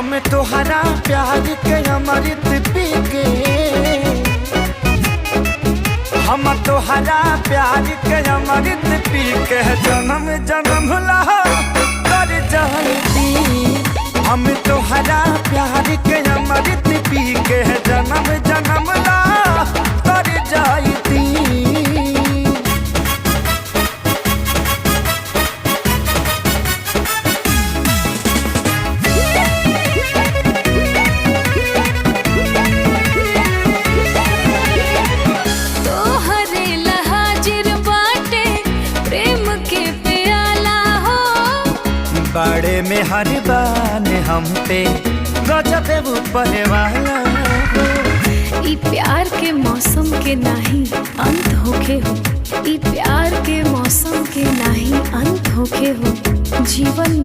हम तोहरा प्यार के अमृत पी के, हम तोहरा प्यार के अमृत पी के जन्म जन्म ला कर जाती। हम तोहरा प्यार के अमृत पी के जन्म जन्म ला कर जाती। बड़े में हर बान हम पे गजब ऊपर वाला। ई प्यार के मौसम के नाही अंत होके हो, ई प्यार के मौसम के नाही अंत होके हो। जीवन